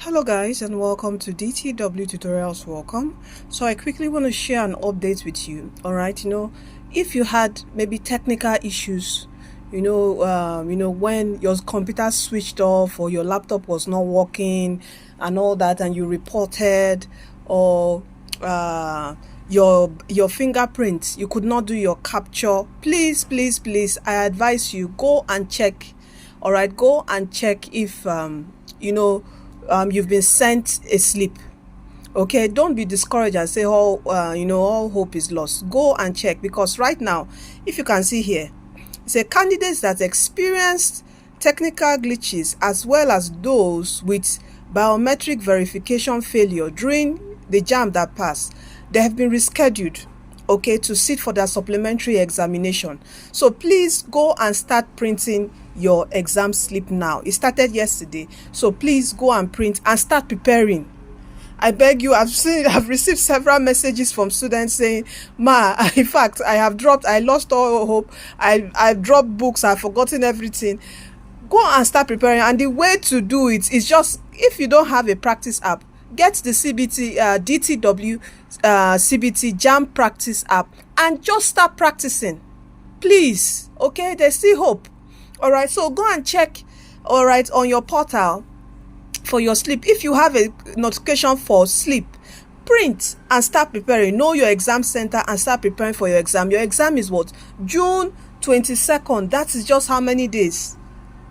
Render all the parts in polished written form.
Hello guys, and welcome to DTW tutorials. Welcome. So I quickly want to share an update with you. All right, if you had maybe technical issues, when your computer switched off or your laptop was not working and all that, and you reported, or your fingerprints, you could not do your capture, please I advise you, go and check. All right, go and check if you've been sent a slip. Okay, don't be discouraged and say all hope is lost. Go and check, because right now, if you can see here, it's a candidates that experienced technical glitches as well as those with biometric verification failure during the JAMB that passed. They have been rescheduled, okay, to sit for their supplementary examination. So please go and start printing your exam slip now. It started yesterday, so please go and print and start preparing. I beg you. I've received several messages from students saying, "Ma, in fact, I lost all hope. I've dropped books. I've forgotten everything." Go and start preparing. And the way to do it is just, if you don't have a practice app, get the CBT DTW CBT JAMB practice app and just start practicing, please. Okay, there's still hope. All right, so go and check, all right, on your portal for your sleep. If you have a notification for sleep, print and start preparing. Know your exam center and start preparing for your exam. Your exam is what? June 22nd. That is just how many days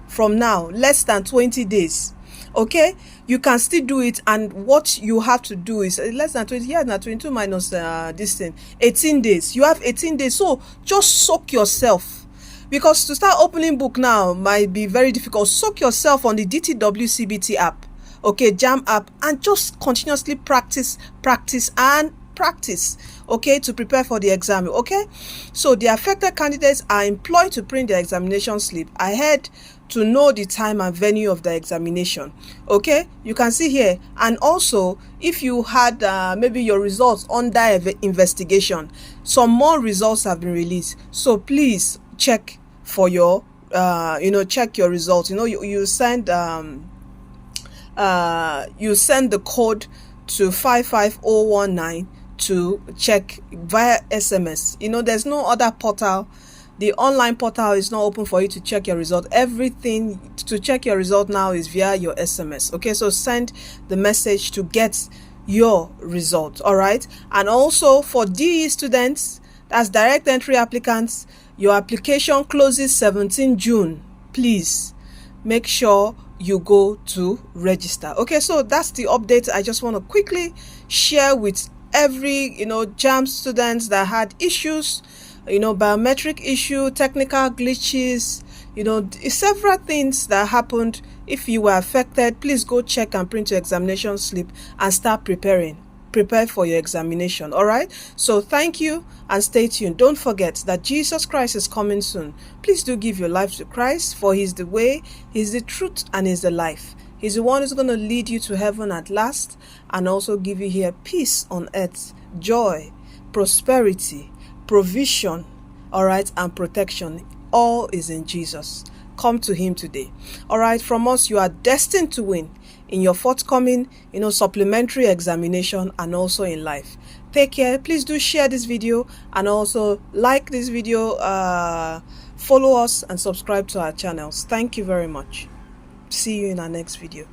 from now? Less than 20 days. Okay, you can still do it, and what you have to do is less than 20. Yeah, now 22 minus this thing, 18 days. You have 18 days, so just soak yourself, because to start opening book now might be very difficult. Soak yourself on the DTW CBT app, okay, JAMB app, and just continuously practice, okay, to prepare for the exam. Okay, so the affected candidates are employed to print their examination slip ahead to know the time and venue of the examination. Okay, you can see here. And also, if you had maybe your results under investigation, some more results have been released, so please check for your check your results. You send the code to 55019 to check via SMS. There's no other portal. The online portal is not open for you to check your result. Everything to check your result now is via your SMS. Okay, so send the message to get your result. All right, and also for DE students, that's direct entry applicants, your application closes 17 June. Please make sure you go to register. Okay, so that's the update I just want to quickly share with every JAMB students that had issues, biometric issue, technical glitches, several things that happened. If you were affected, please go check and print your examination slip and start prepare for your examination. All right, so thank you and stay tuned. Don't forget that Jesus Christ is coming soon. Please do give your life to Christ, for He's the way, He's the truth, and He's the life. He's the one who's going to lead you to heaven at last, and also give you here peace on earth, joy, prosperity, provision, all right, and protection. All is in Jesus. Come to Him today. All right, from us, you are destined to win in your forthcoming supplementary examination and also in life. Take care. Please do share this video and also like this video, follow us and subscribe to our channels. Thank you very much. See you in our next video.